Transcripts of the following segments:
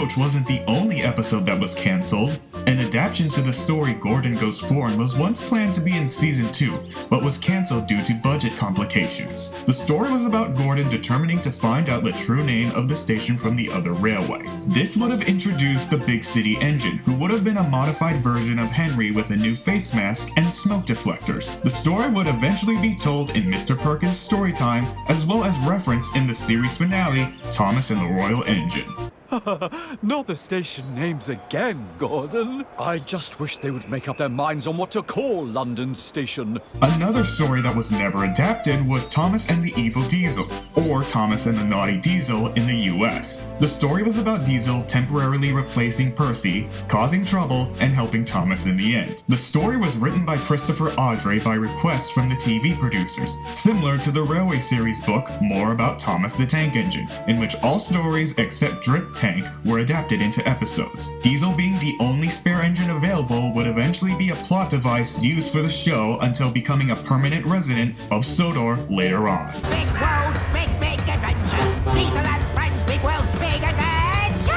which wasn't the only episode that was cancelled. An adaptation to the story Gordon Goes Foreign was once planned to be in season 2, but was cancelled due to budget complications. The story was about Gordon determining to find out the true name of the station from the other railway. This would have introduced the Big City Engine, who would have been a modified version of Henry with a new face mask and smoke deflectors. The story would eventually be told in Mr. Perkins' Storytime, as well as referenced in the series finale, Thomas and the Royal Engine. Not the station names again, Gordon. I just wish they would make up their minds on what to call London Station. Another story that was never adapted was Thomas and the Evil Diesel, or Thomas and the Naughty Diesel in the US. The story was about Diesel temporarily replacing Percy, causing trouble, and helping Thomas in the end. The story was written by Christopher Audrey by request from the TV producers, similar to the Railway series book More About Thomas the Tank Engine, in which all stories except Drip Tank were adapted into episodes. Diesel being the only spare engine available would eventually be a plot device used for the show until becoming a permanent resident of Sodor later on. Big world, big adventures. Diesel and friends, big world, big adventures!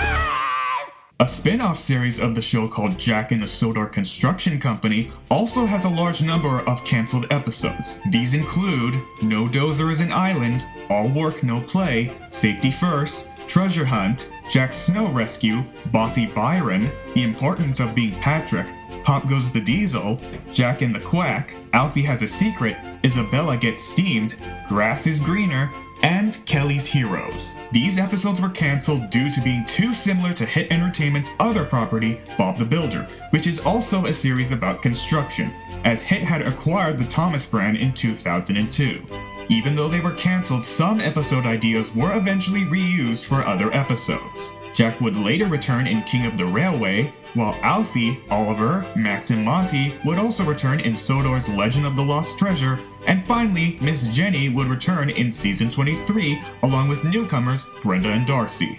A spin-off series of the show called Jack and the Sodor Construction Company also has a large number of cancelled episodes. These include No Dozer is an Island, All Work No Play, Safety First, Treasure Hunt, Jack's Snow Rescue, Bossy Byron, The Importance of Being Patrick, Pop Goes the Diesel, Jack and the Quack, Alfie Has a Secret, Isabella Gets Steamed, Grass is Greener, and Kelly's Heroes. These episodes were cancelled due to being too similar to Hit Entertainment's other property, Bob the Builder, which is also a series about construction, as Hit had acquired the Thomas brand in 2002. Even though they were cancelled, some episode ideas were eventually reused for other episodes. Jack would later return in King of the Railway, while Alfie, Oliver, Max, and Monty would also return in Sodor's Legend of the Lost Treasure, and finally, Miss Jenny would return in Season 23, along with newcomers Brenda and Darcy.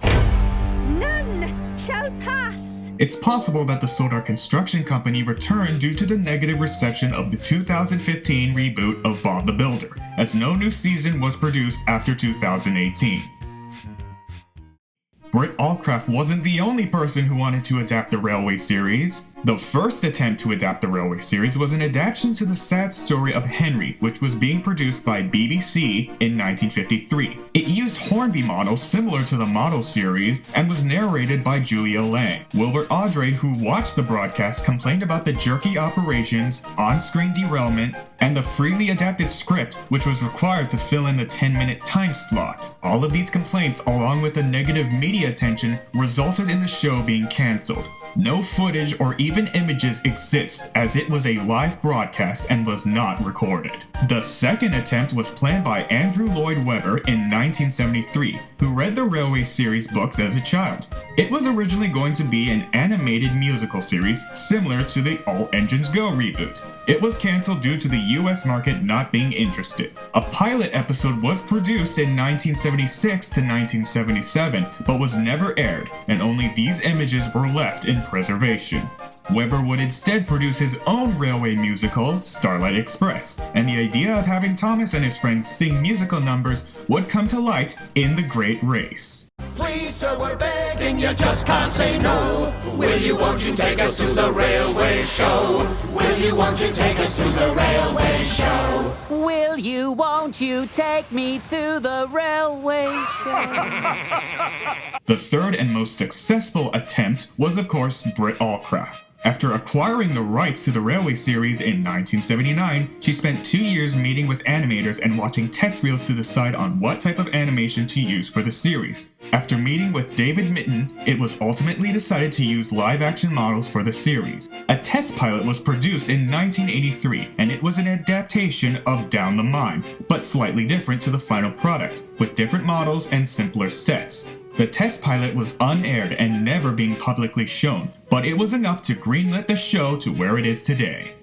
None shall pass! It's possible that the Sodor Construction Company returned due to the negative reception of the 2015 reboot of Bob the Builder, as no new season was produced after 2018. Britt Allcraft wasn't the only person who wanted to adapt the Railway series. The first attempt to adapt the Railway series was an adaptation to the sad story of Henry, which was being produced by BBC in 1953. It used Hornby models similar to the model series and was narrated by Julia Lang. Wilbur Audrey, who watched the broadcast, complained about the jerky operations, on-screen derailment, and the freely adapted script, which was required to fill in the 10-minute time slot. All of these complaints, along with the negative media attention, resulted in the show being cancelled. No footage or even images exist, as it was a live broadcast and was not recorded. The second attempt was planned by Andrew Lloyd Webber in 1973, who read the Railway series books as a child. It was originally going to be an animated musical series similar to the All Engines Go reboot. It was cancelled due to the US market not being interested. A pilot episode was produced in 1976 to 1977, but was never aired, and only these images were left in preservation. Webber would instead produce his own railway musical, Starlight Express, and the idea of having Thomas and his friends sing musical numbers would come to light in The Great Race. Please, sir, we're begging, you just can't say no. Will you, won't you take us to the railway show? Will you, won't you take us to the railway show? Will you, won't you take me to the railway show? The third and most successful attempt was, of course, Britt Allcraft. After acquiring the rights to the Railway series in 1979, she spent 2 years meeting with animators and watching test reels to decide on what type of animation to use for the series. After meeting with David Mitton, it was ultimately decided to use live-action models for the series. A test pilot was produced in 1983, and it was an adaptation of Down the Mine, but slightly different to the final product, with different models and simpler sets. The test pilot was unaired and never being publicly shown, but it was enough to greenlit the show to where it is today.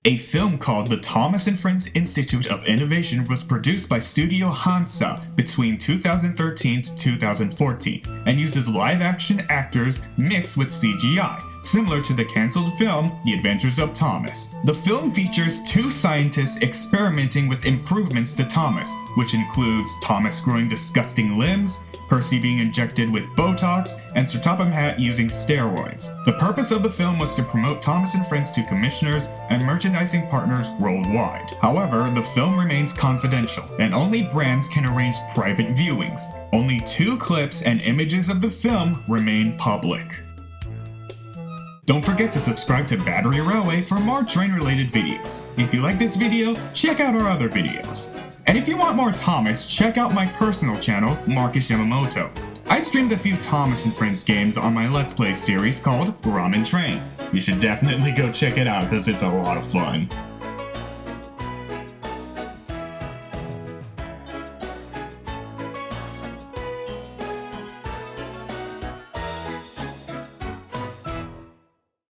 A film called The Thomas and Friends Institute of Innovation was produced by Studio Hansa between 2013 to 2014 and uses live-action actors mixed with CGI similar to the cancelled film The Adventures of Thomas. The film features two scientists experimenting with improvements to Thomas, which includes Thomas growing disgusting limbs, Percy being injected with Botox, and Sir Topham Hatt using steroids. The purpose of the film was to promote Thomas and Friends to commissioners and merchandising partners worldwide. However, the film remains confidential, and only brands can arrange private viewings. Only 2 clips and images of the film remain public. Don't forget to subscribe to Battery Railway for more train-related videos. If you like this video, check out our other videos. And if you want more Thomas, check out my personal channel, Marcus Yamamoto. I streamed a few Thomas and Friends games on my Let's Play series called Ramen Train. You should definitely go check it out because it's a lot of fun.